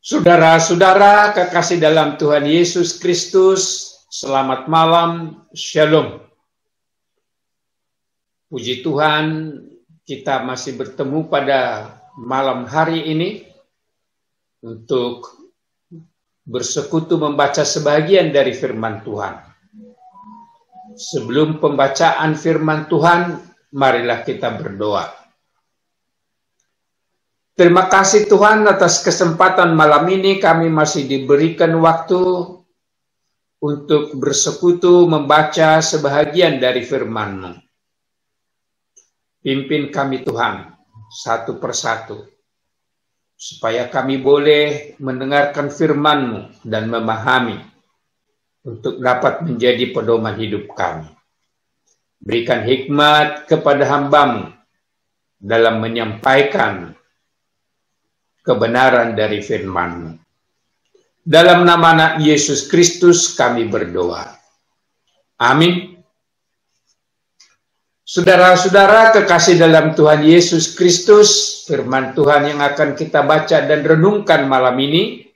Saudara-saudara kekasih dalam Tuhan Yesus Kristus, selamat malam, Shalom. Puji Tuhan, kita masih bertemu pada malam hari ini untuk bersekutu membaca sebagian dari firman Tuhan. Sebelum pembacaan firman Tuhan, marilah kita berdoa. Terima kasih Tuhan atas kesempatan malam ini kami masih diberikan waktu untuk bersekutu membaca sebahagian dari firman-Mu. Pimpin kami Tuhan satu persatu, supaya kami boleh mendengarkan firman-Mu dan memahami untuk dapat menjadi pedoman hidup kami. Berikan hikmat kepada hamba-Mu dalam menyampaikan kebenaran dari firman-Mu. Dalam nama anak Yesus Kristus kami berdoa. Amin. Saudara-saudara kekasih dalam Tuhan Yesus Kristus, firman Tuhan yang akan kita baca dan renungkan malam ini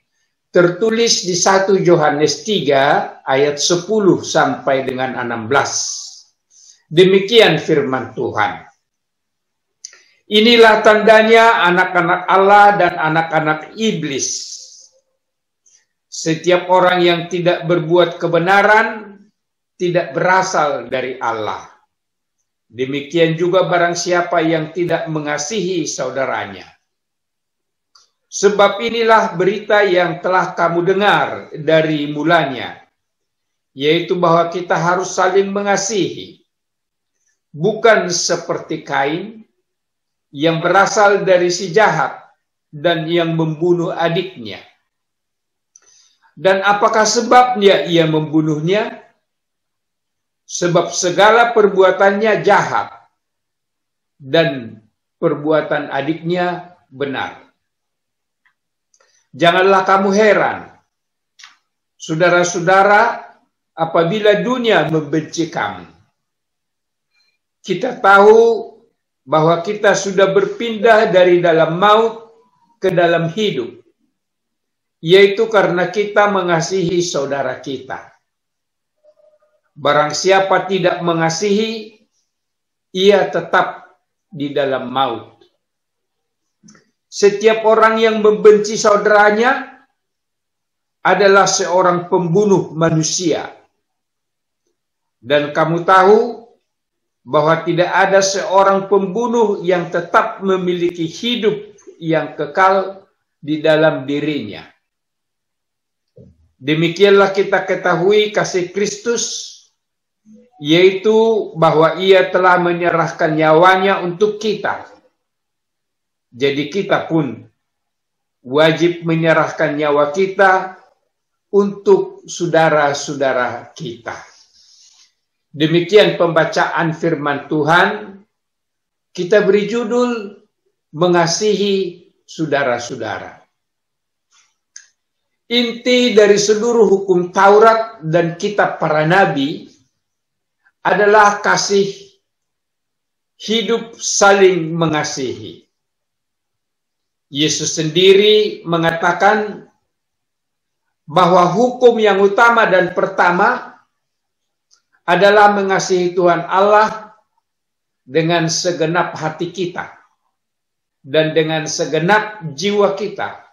tertulis di 1 Yohanes 3 ayat 10 sampai dengan 16. Demikian firman Tuhan. Inilah tandanya anak-anak Allah dan anak-anak iblis. Setiap orang yang tidak berbuat kebenaran tidak berasal dari Allah. Demikian juga barang siapa yang tidak mengasihi saudaranya. Sebab inilah berita yang telah kamu dengar dari mulanya, yaitu bahwa kita harus saling mengasihi. Bukan seperti Kain, yang berasal dari si jahat dan yang membunuh adiknya. Dan apakah sebabnya ia membunuhnya? Sebab segala perbuatannya jahat dan perbuatan adiknya benar. Janganlah kamu heran, saudara-saudara, apabila dunia membenci kamu. Kita tahu bahwa kita sudah berpindah dari dalam maut ke dalam hidup, yaitu karena kita mengasihi saudara kita. Barang siapa tidak mengasihi, ia tetap di dalam maut. Setiap orang yang membenci saudaranya adalah seorang pembunuh manusia. Dan kamu tahu bahwa tidak ada seorang pembunuh yang tetap memiliki hidup yang kekal di dalam dirinya. Demikianlah kita ketahui kasih Kristus, yaitu bahwa ia telah menyerahkan nyawanya untuk kita. Jadi kita pun wajib menyerahkan nyawa kita untuk saudara-saudara kita. Demikian pembacaan firman Tuhan. Kita beri judul mengasihi saudara-saudara. Inti dari seluruh hukum Taurat dan kitab para nabi adalah kasih, hidup saling mengasihi. Yesus sendiri mengatakan bahwa hukum yang utama dan pertama adalah mengasihi Tuhan Allah dengan segenap hati kita, dan dengan segenap jiwa kita,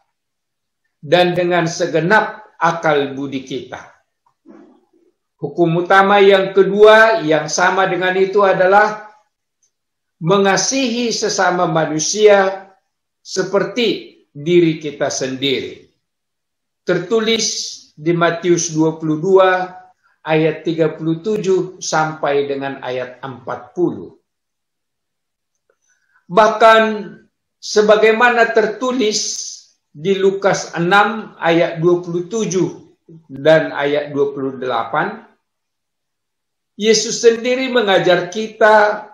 dan dengan segenap akal budi kita. Hukum utama yang kedua yang sama dengan itu adalah mengasihi sesama manusia seperti diri kita sendiri. Tertulis di Matius 22 ayat 37 sampai dengan ayat 40. Bahkan sebagaimana tertulis di Lukas 6 ayat 27 dan ayat 28, Yesus sendiri mengajar kita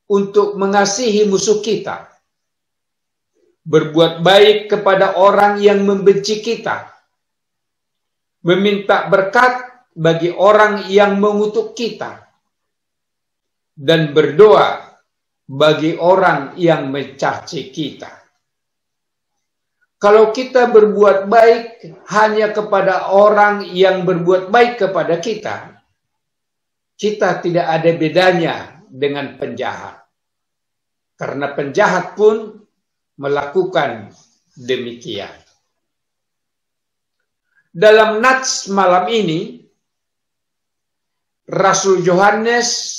untuk mengasihi musuh kita, berbuat baik kepada orang yang membenci kita, meminta berkat bagi orang yang mengutuk kita, dan berdoa bagi orang yang mencaci kita. Kalau kita berbuat baik hanya kepada orang yang berbuat baik kepada kita, kita tidak ada bedanya dengan penjahat. Karena penjahat pun melakukan demikian. Dalam nats malam ini, Rasul Yohanes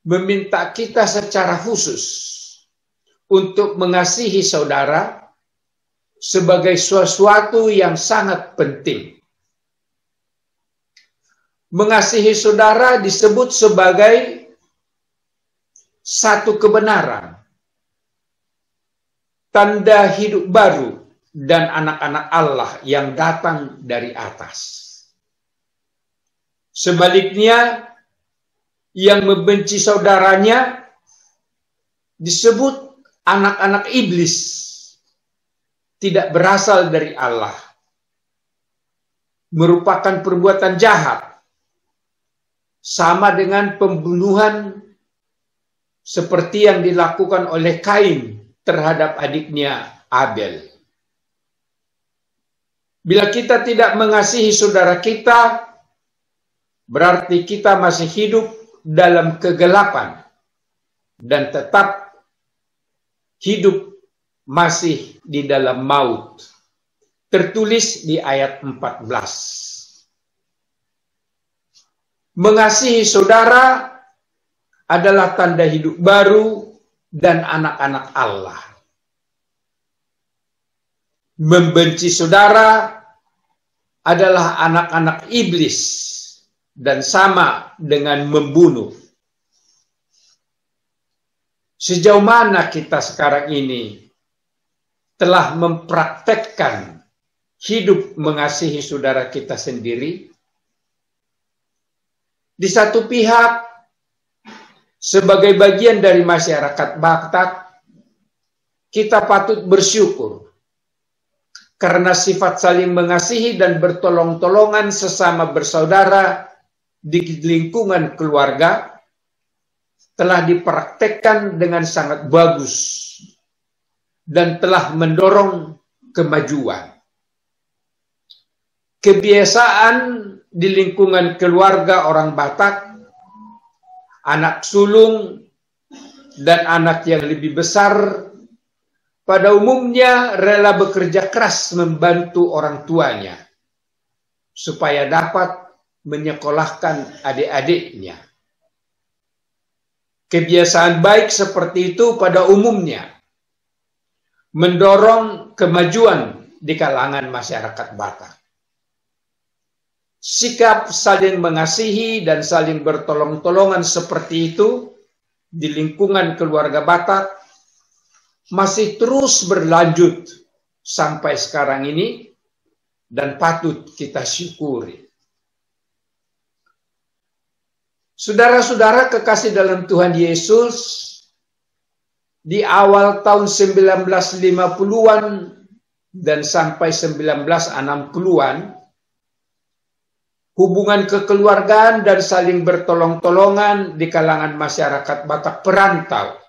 meminta kita secara khusus untuk mengasihi saudara sebagai sesuatu yang sangat penting. Mengasihi saudara disebut sebagai satu kebenaran, tanda hidup baru dan anak-anak Allah yang datang dari atas. Sebaliknya, yang membenci saudaranya disebut anak-anak iblis, tidak berasal dari Allah, merupakan perbuatan jahat, sama dengan pembunuhan seperti yang dilakukan oleh Kain terhadap adiknya Abel. Bila kita tidak mengasihi saudara kita, berarti kita masih hidup dalam kegelapan dan tetap hidup masih di dalam maut. Tertulis di ayat 14. Mengasihi saudara adalah tanda hidup baru dan anak-anak Allah. Membenci saudara adalah anak-anak iblis dan sama dengan membunuh. Sejauh mana kita sekarang ini telah mempraktekkan hidup mengasihi saudara kita sendiri? Di satu pihak, sebagai bagian dari masyarakat Batak, kita patut bersyukur karena sifat saling mengasihi dan bertolong-tolongan sesama bersaudara di lingkungan keluarga telah dipraktekkan dengan sangat bagus dan telah mendorong kemajuan. Kebiasaan di lingkungan keluarga orang Batak, anak sulung dan anak yang lebih besar pada umumnya rela bekerja keras membantu orang tuanya supaya dapat menyekolahkan adik-adiknya. Kebiasaan baik seperti itu pada umumnya mendorong kemajuan di kalangan masyarakat Batak. Sikap saling mengasihi dan saling bertolong-tolongan seperti itu di lingkungan keluarga Batak masih terus berlanjut sampai sekarang ini dan patut kita syukuri. Saudara-saudara kekasih dalam Tuhan Yesus, di awal tahun 1950-an dan sampai 1960-an, hubungan kekeluargaan dan saling bertolong-tolongan di kalangan masyarakat Batak perantau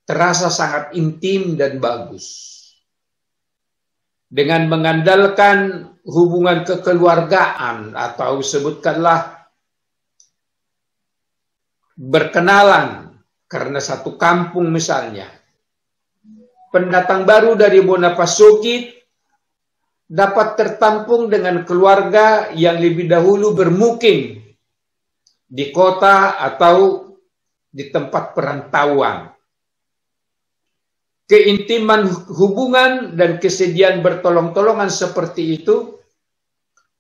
terasa sangat intim dan bagus. Dengan mengandalkan hubungan kekeluargaan atau sebutkanlah berkenalan karena satu kampung misalnya. Pendatang baru dari Bonapasukit dapat tertampung dengan keluarga yang lebih dahulu bermukim di kota atau di tempat perantauan. Keintiman hubungan dan kesediaan bertolong-tolongan seperti itu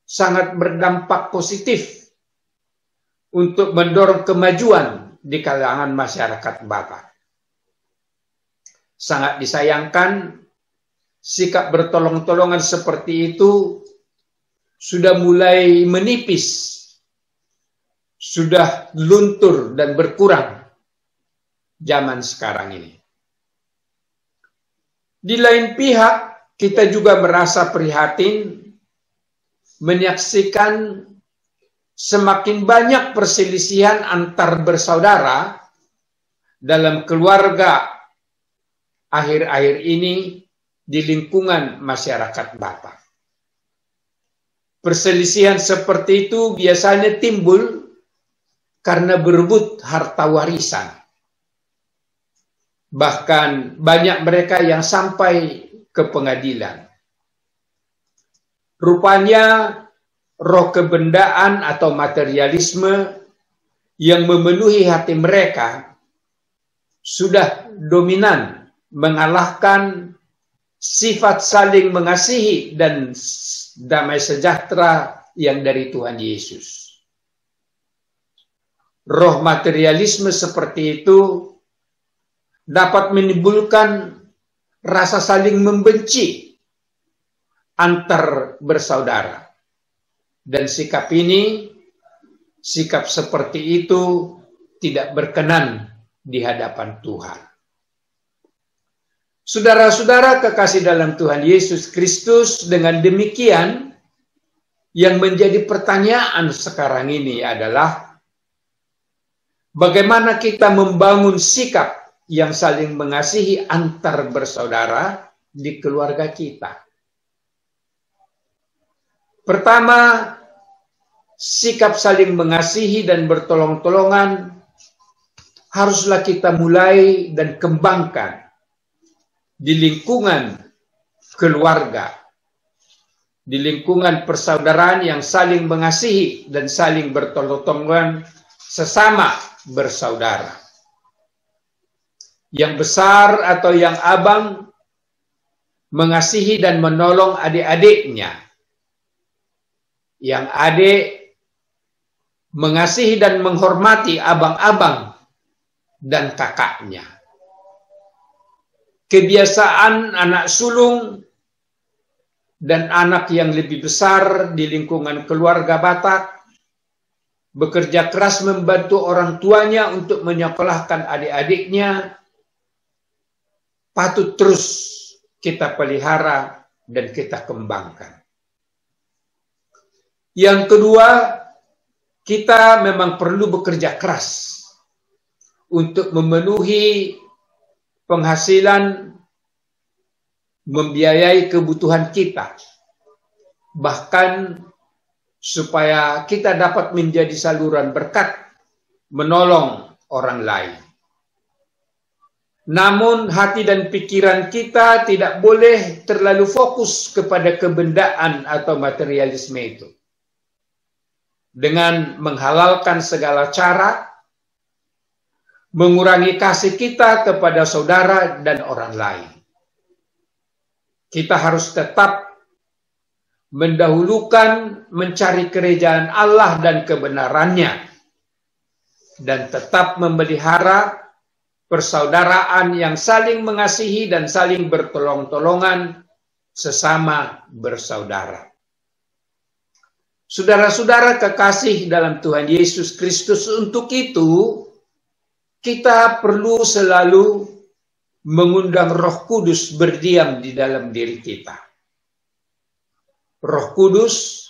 sangat berdampak positif untuk mendorong kemajuan di kalangan masyarakat Batak. Sangat disayangkan, sikap bertolong-tolongan seperti itu sudah mulai menipis, sudah luntur dan berkurang zaman sekarang ini. Di lain pihak, kita juga merasa prihatin menyaksikan semakin banyak perselisihan antar bersaudara dalam keluarga akhir-akhir ini di lingkungan masyarakat Batak. Perselisihan seperti itu biasanya timbul karena berebut harta warisan. Bahkan banyak mereka yang sampai ke pengadilan. Rupanya roh kebendaan atau materialisme yang memenuhi hati mereka sudah dominan mengalahkan sifat saling mengasihi dan damai sejahtera yang dari Tuhan Yesus. Roh materialisme seperti itu dapat menimbulkan rasa saling membenci antar bersaudara. Dan sikap seperti itu tidak berkenan di hadapan Tuhan. Saudara-saudara kekasih dalam Tuhan Yesus Kristus, dengan demikian yang menjadi pertanyaan sekarang ini adalah bagaimana kita membangun sikap yang saling mengasihi antar bersaudara di keluarga kita. Pertama, sikap saling mengasihi dan bertolong-tolongan haruslah kita mulai dan kembangkan di lingkungan keluarga, di lingkungan persaudaraan yang saling mengasihi dan saling bertolong-tolongan sesama bersaudara. Yang besar atau yang abang mengasihi dan menolong adik-adiknya. Yang adik mengasihi dan menghormati abang-abang dan kakaknya. Kebiasaan anak sulung dan anak yang lebih besar di lingkungan keluarga Batak bekerja keras membantu orang tuanya untuk menyekolahkan adik-adiknya patut terus kita pelihara dan kita kembangkan. Yang kedua, kita memang perlu bekerja keras untuk memenuhi penghasilan, membiayai kebutuhan kita, bahkan supaya kita dapat menjadi saluran berkat menolong orang lain. Namun hati dan pikiran kita tidak boleh terlalu fokus kepada kebendaan atau materialisme itu. Dengan menghalalkan segala cara, mengurangi kasih kita kepada saudara dan orang lain. Kita harus tetap mendahulukan mencari kerajaan Allah dan kebenarannya, dan tetap memelihara persaudaraan yang saling mengasihi dan saling bertolong-tolongan sesama bersaudara. Saudara-saudara kekasih dalam Tuhan Yesus Kristus, untuk itu kita perlu selalu mengundang Roh Kudus berdiam di dalam diri kita. Roh Kudus,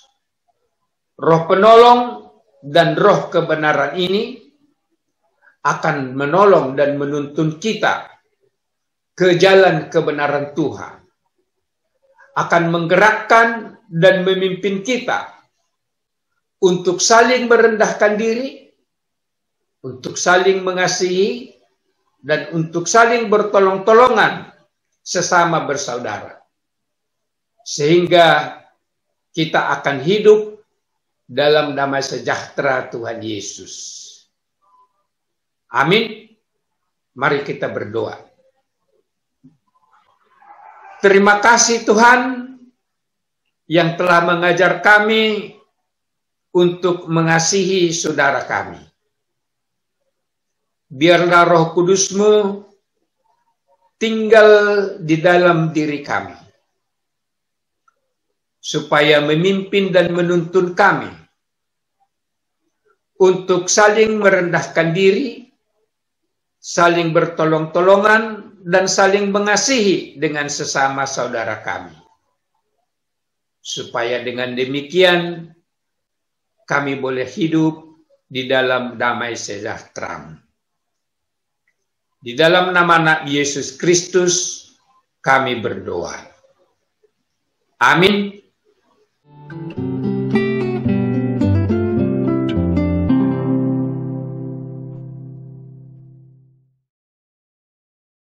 Roh Penolong, dan Roh Kebenaran ini akan menolong dan menuntun kita ke jalan kebenaran Tuhan. Akan menggerakkan dan memimpin kita untuk saling merendahkan diri, untuk saling mengasihi, dan untuk saling bertolong-tolongan sesama bersaudara. Sehingga kita akan hidup dalam damai sejahtera Tuhan Yesus. Amin. Mari kita berdoa. Terima kasih Tuhan yang telah mengajar kami untuk mengasihi saudara kami. Biarlah Roh Kudus-Mu tinggal di dalam diri kami, supaya memimpin dan menuntun kami untuk saling merendahkan diri, saling bertolong-tolongan, dan saling mengasihi dengan sesama saudara kami. Supaya dengan demikian kami boleh hidup di dalam damai sejahtera. Di dalam nama Anak Yesus Kristus kami berdoa. Amin.